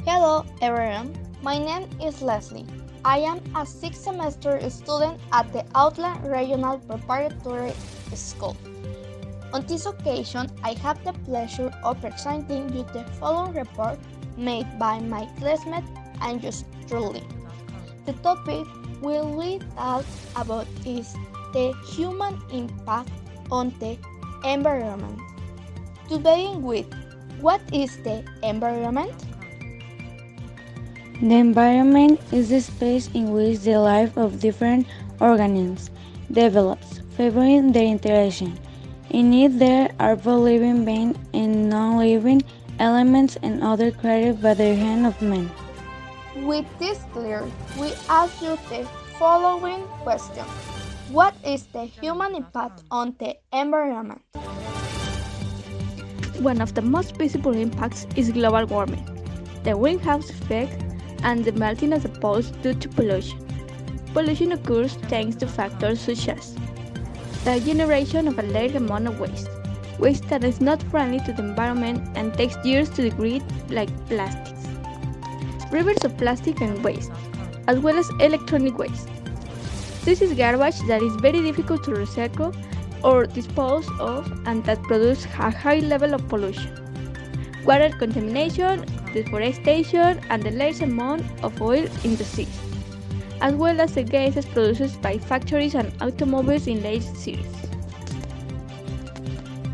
Hello everyone, my name is Leslie. I am a sixth semester student at the Outland Regional Preparatory School. On this occasion, I have the pleasure of presenting you the following report made by my classmate and yours truly. The topic we will talk about is the human impact on the environment. To begin with, what is the environment? The environment is the space in which the life of different organisms develops, favoring their interaction. In it there are both living beings and non-living elements and others created by the hand of man. With this clear, we ask you the following question. What is the human impact on the environment? One of the most visible impacts is global warming, the greenhouse effect, and the melting of the poles due to pollution. Pollution occurs thanks to factors such as the generation of a large amount of waste that is not friendly to the environment and takes years to degrade, like plastics, rivers of plastic and waste, as well as electronic waste. This is garbage that is very difficult to recycle or dispose of and that produces a high level of pollution. Water contamination, deforestation, and the large amount of oil in the seas, as well as the gases produced by factories and automobiles in large cities.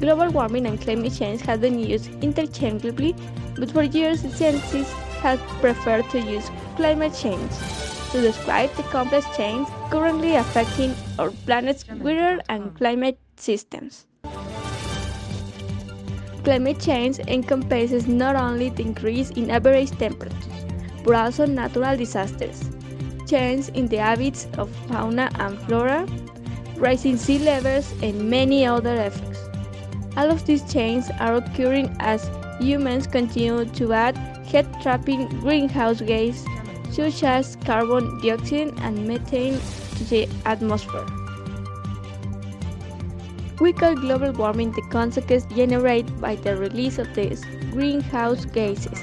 Global warming and climate change have been used interchangeably, but for years scientists have preferred to use climate change to describe the complex change currently affecting our planet's weather and climate systems. Climate change encompasses not only the increase in average temperatures, but also natural disasters, change in the habits of fauna and flora, rising sea levels, and many other effects. All of these changes are occurring as humans continue to add heat-trapping greenhouse gases such as carbon dioxide and methane to the atmosphere. We call global warming the consequence generated by the release of these greenhouse gases,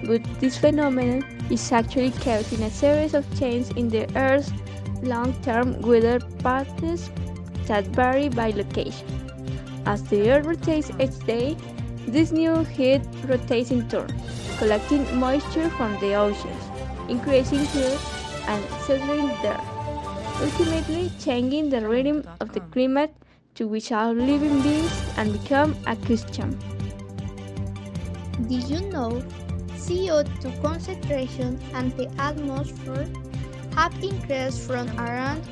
but this phenomenon is actually causing a series of changes in the Earth's long-term weather patterns that vary by location. As the Earth rotates each day, this new heat rotates in turn, collecting moisture from the oceans, increasing here and settling there, ultimately changing the rhythm of the climate to which all living beings and become accustomed. Did you know CO2 concentration and the atmosphere have increased from around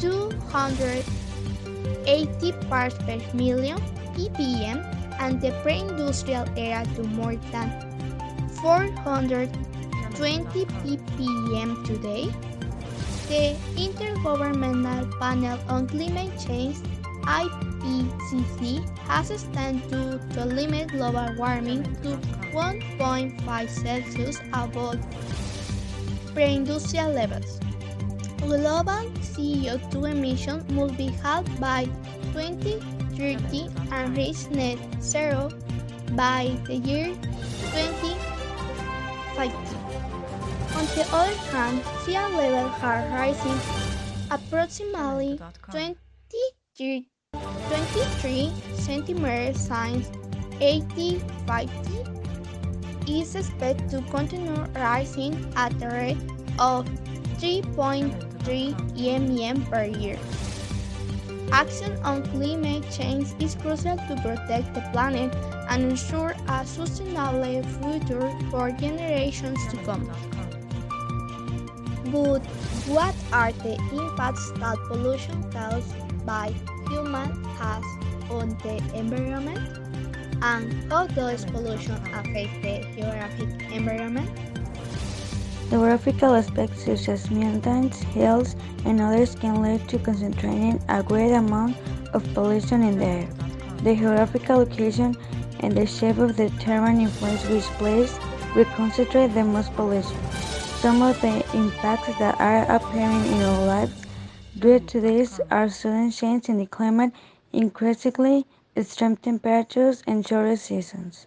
280 parts per million ppm and the pre-industrial era to more than 420 ppm today? The Intergovernmental Panel on Climate Change IPCC has a stand to limit global warming to 1.5 Celsius above pre-industrial levels. Global CO2 emissions must be halved by 2030 and reach net zero by the year 2050. On the other hand, sea levels are rising approximately 23 centimeters since 1850 is expected to continue rising at a rate of 3.3 mm per year. Action on climate change is crucial to protect the planet and ensure a sustainable future for generations to come. But what are the impacts that pollution caused by humans has on the environment? And how does pollution affect the geographic environment? Geographical aspects such as mountains, hills, and others can lead to concentrating a great amount of pollution in the air. The geographical location and the shape of the terrain influence which place will concentrate the most pollution. Some of the impacts that are appearing in our lives due to this are sudden change in the climate, increasingly extreme temperatures, and shorter seasons.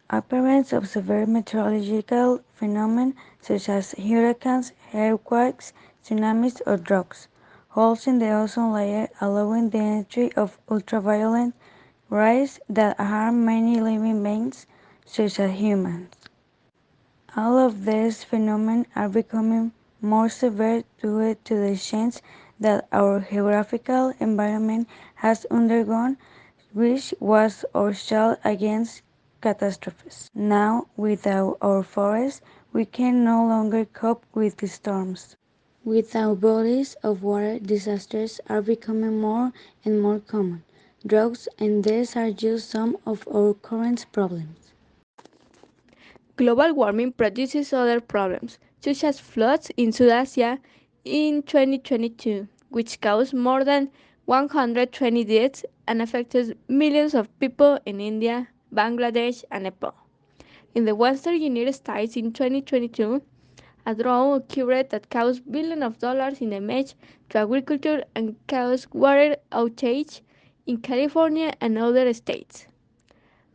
Appearance of severe meteorological phenomena such as hurricanes, earthquakes, tsunamis, or droughts. Holes in the ozone layer allowing the entry of ultraviolet rays that harm many living beings, such as humans. All of these phenomena are becoming more severe due to the change that our geographical environment has undergone, which was our shield against catastrophes. Now, without our forests, we can no longer cope with the storms. Without bodies of water, disasters are becoming more and more common. Droughts and deaths are just some of our current problems. Global warming produces other problems, such as floods in South Asia in 2022, which caused more than 120 deaths and affected millions of people in India, Bangladesh, and Nepal. In the western United States in 2022, a drought occurred that caused billions of dollars in damage to agriculture and caused water outage in California and other states.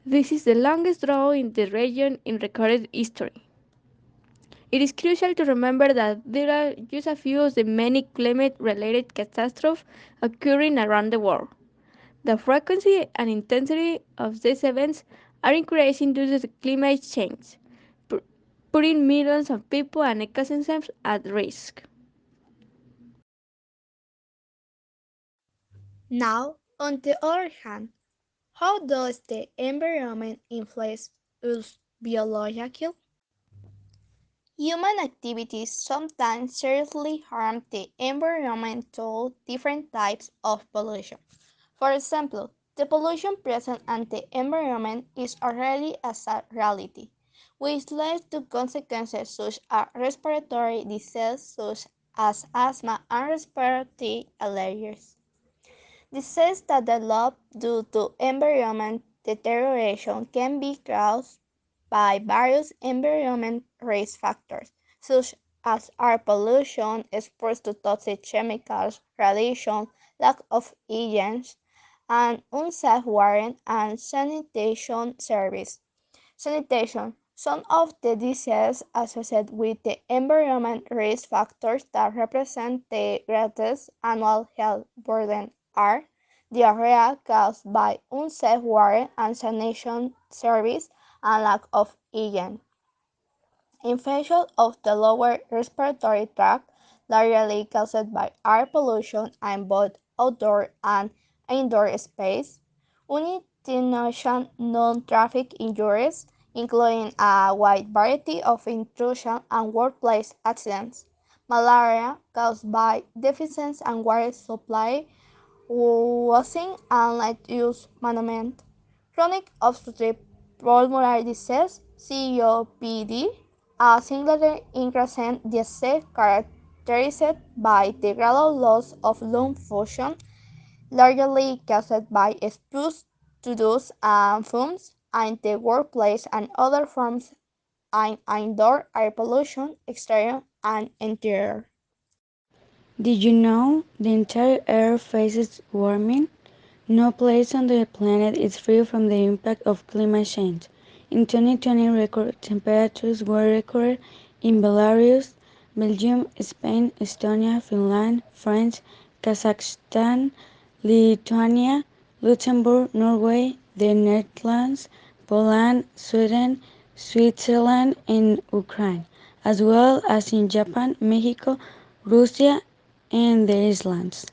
This is the longest drought in the region in recorded history. It is crucial to remember that there are just a few of the many climate related catastrophes occurring around the world. The frequency and intensity of these events are increasing due to climate change, putting millions of people and ecosystems at risk. Now, on the other hand, how does the environment influence us biologically? Human activities sometimes seriously harm the environment through different types of pollution. For example, the pollution present in the environment is already a sad reality, which leads to consequences such as respiratory diseases such as asthma and respiratory allergies. Diseases that develop due to environment deterioration can be caused by various environment risk factors, such as air pollution, exposure to toxic chemicals, radiation, lack of hygiene, and unsafe water and sanitation service. Sanitation. Some of the diseases associated with the environment risk factors that represent the greatest annual health burden are diarrhea caused by unsafe water and sanitation service and lack of hygiene. Infection of the lower respiratory tract, largely caused by air pollution in both outdoor and indoor space. Unintentional non-traffic injuries, including a wide variety of intrusion and workplace accidents. Malaria caused by deficiencies in water supply, washing and light use management. Chronic obstructive pulmonary disease (COPD), a singular increasing disease characterized by the gradual loss of lung function, largely caused by exposure to dust and fumes in the workplace and other forms of indoor air pollution, exterior and interior. Did you know the entire Earth faces warming? No place on the planet is free from the impact of climate change. In 2020, record temperatures were recorded in Belarus, Belgium, Spain, Estonia, Finland, France, Kazakhstan, Lithuania, Luxembourg, Norway, the Netherlands, Poland, Sweden, Switzerland, and Ukraine, as well as in Japan, Mexico, Russia, and the Islands.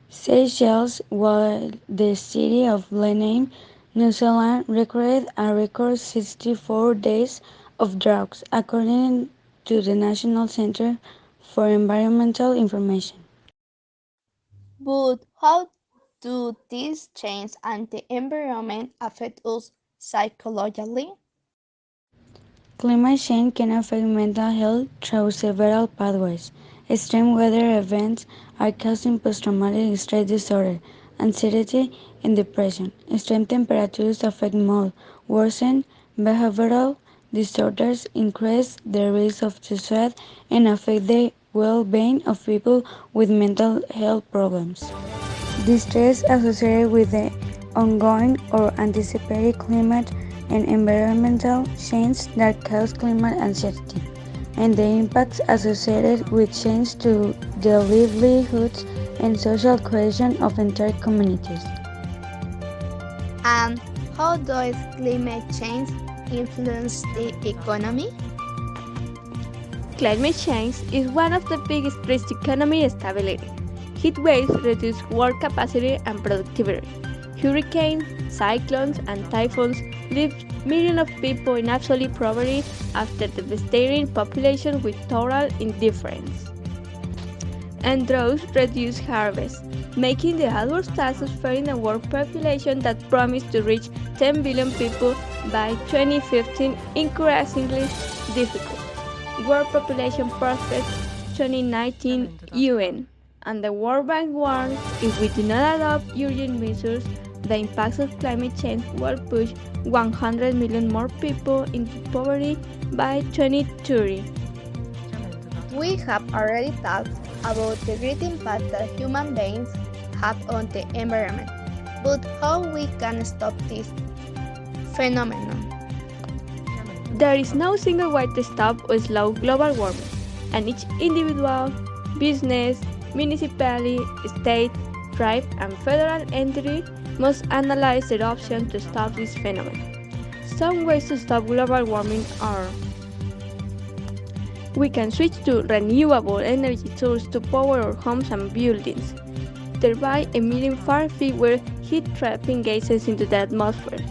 Seychelles, while the city of Blenheim, New Zealand, recorded a record 64 days of drought, according to the National Centre for Environmental Information. But how do these changes and the environment affect us psychologically? Climate change can affect mental health through several pathways. Extreme weather events are causing post-traumatic stress disorder, anxiety, and depression. Extreme temperatures affect mood, worsen behavioral disorders, increase the risk of suicide, and affect the well-being of people with mental health problems. The stress associated with the ongoing or anticipated climate and environmental change that cause climate anxiety, and the impacts associated with change to the livelihoods and social cohesion of entire communities. And how does climate change influence the economy? Climate change is one of the biggest threats to economic stability. Heat waves reduce work capacity and productivity. Hurricanes, cyclones, and typhoons leave millions of people in absolute poverty after devastating populations with total indifference. And droughts reduce harvests, making the adverse task of feeding a world population that promised to reach 10 billion people by 2015 increasingly difficult. World Population Prospects 2019 UN, and the World Bank warns if we do not adopt urgent measures, the impacts of climate change will push 100 million more people into poverty by 2030. We have already talked about the great impact that human beings have on the environment, but how we can stop this phenomenon? There is no single way to stop or slow global warming, and each individual, business, municipality, state, tribe, and federal entity must analyze their options to stop this phenomenon. Some ways to stop global warming are: we can switch to renewable energy sources to power our homes and buildings, thereby emitting far fewer heat-trapping gases into the atmosphere.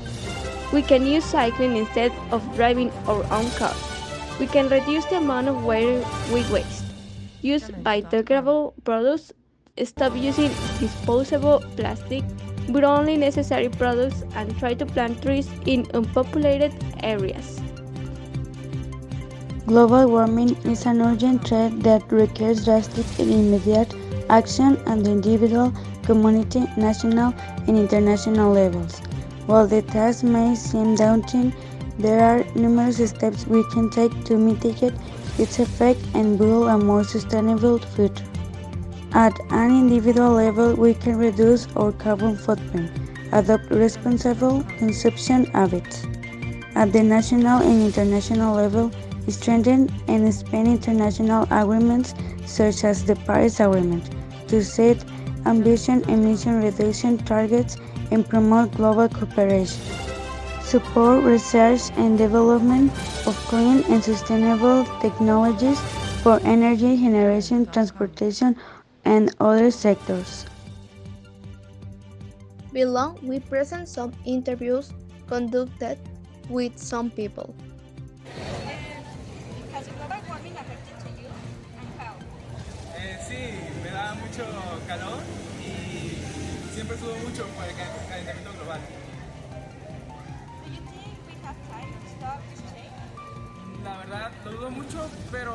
We can use cycling instead of driving our own car. We can reduce the amount of water we waste. Use biodegradable products. Stop using disposable plastic, but only necessary products, and try to plant trees in unpopulated areas. Global warming is an urgent threat that requires drastic and immediate action at the individual, community, national, and international levels. While the task may seem daunting, there are numerous steps we can take to mitigate its effect and build a more sustainable future. At an individual level, we can reduce our carbon footprint, adopt responsible consumption habits. At the national and international level, strengthen and expand international agreements such as the Paris Agreement to set ambitious emission reduction targets and promote global cooperation. Support research and development of clean and sustainable technologies for energy generation, transportation, and other sectors. Below, we present some interviews conducted with some people. Has global warming affected to you and how? Sí, me da mucho calor y siempre sudo mucho por el calentamiento global. Do you think we have time to stop this change? La verdad, lo dudo mucho, pero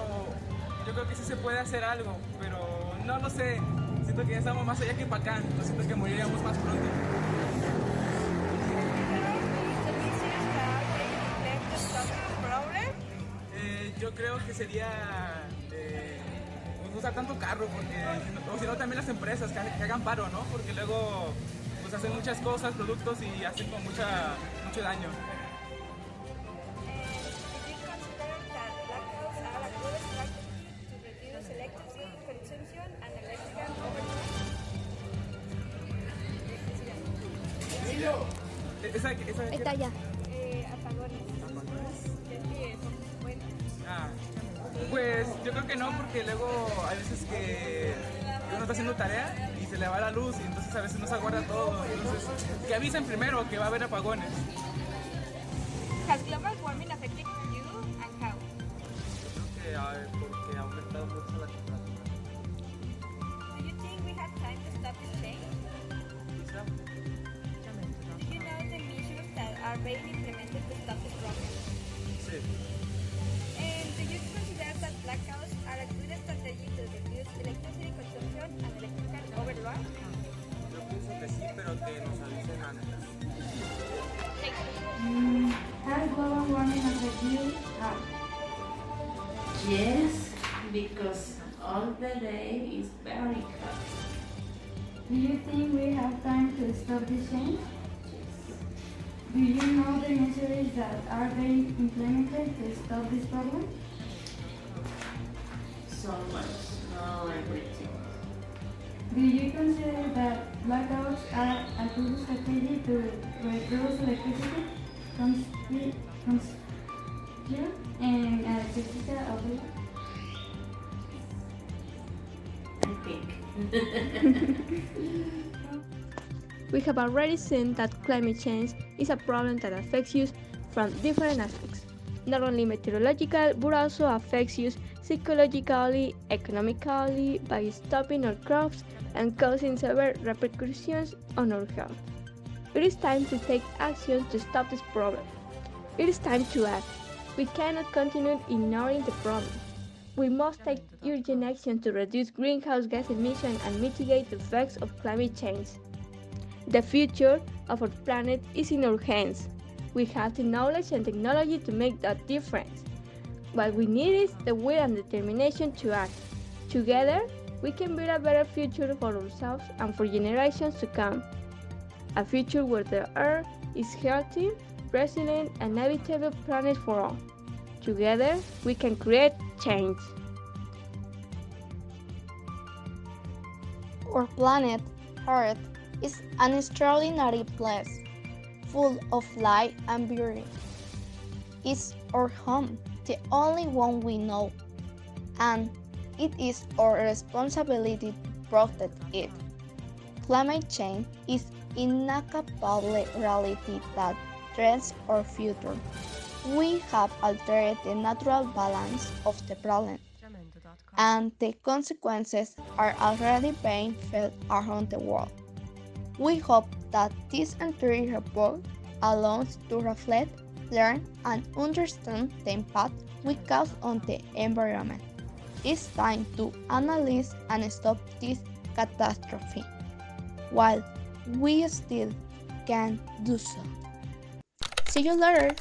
yo creo que sí se puede hacer algo, pero no lo sé. Siento que ya estamos más allá que para acá, no siento que moriríamos más pronto. Yo creo que sería no usar tanto carro, porque, o si no también las empresas que hagan paro, ¿no? Porque luego pues hacen muchas cosas, productos y hacen con mucho daño. Do you consider that blackouts are a good strategy to reduce electricity consumption and electrical overload? Está ya. Apagones. Bueno. Pues yo creo que no, porque luego hay veces que uno está haciendo tarea y se le va la luz y entonces a veces no se aguarda todo. Entonces, que avisen primero que va a haber apagones. Has global warming affected you and how? Yo creo que porque ha aumentado mucho la temperatura. Do you think we have time to stop this change? Quizá. Do you know the measures that are being implemented to stop this problem? Sí. And do you consider that blackouts are a good strategy to reduce electricity consumption and electrical overload? Yo pienso que sí, pero que nos avisen antes. Has global warming affected you? Yes, because all the day is very hot. Do you think we have time to stop this change? Do you know the measures that are being implemented to stop this problem? So much, no everything. Do you consider that blackouts are a good strategy to reduce electricity consumption and electricity availability? I think. We have already seen that climate change is a problem that affects you from different aspects, not only meteorological but also affects you psychologically, economically, by stopping our crops and causing severe repercussions on our health. It is time to take action to stop this problem. It is time to act. We cannot continue ignoring the problem. We must take urgent action to reduce greenhouse gas emissions and mitigate the effects of climate change. The future of our planet is in our hands. We have the knowledge and technology to make that difference. What we need is the will and determination to act. Together, we can build a better future for ourselves and for generations to come. A future where the Earth is healthy, resilient, and habitable planet for all. Together, we can create change. Our planet, Earth, is an extraordinary place, full of life and beauty. It's our home, the only one we know, and it is our responsibility to protect it. Climate change is inescapable reality that threatens our future. We have altered the natural balance of the planet, and the consequences are already being felt around the world. We hope that this entire report allows to reflect, learn, and understand the impact we cause on the environment. It's time to analyze and stop this catastrophe, while we still can do so. See you later!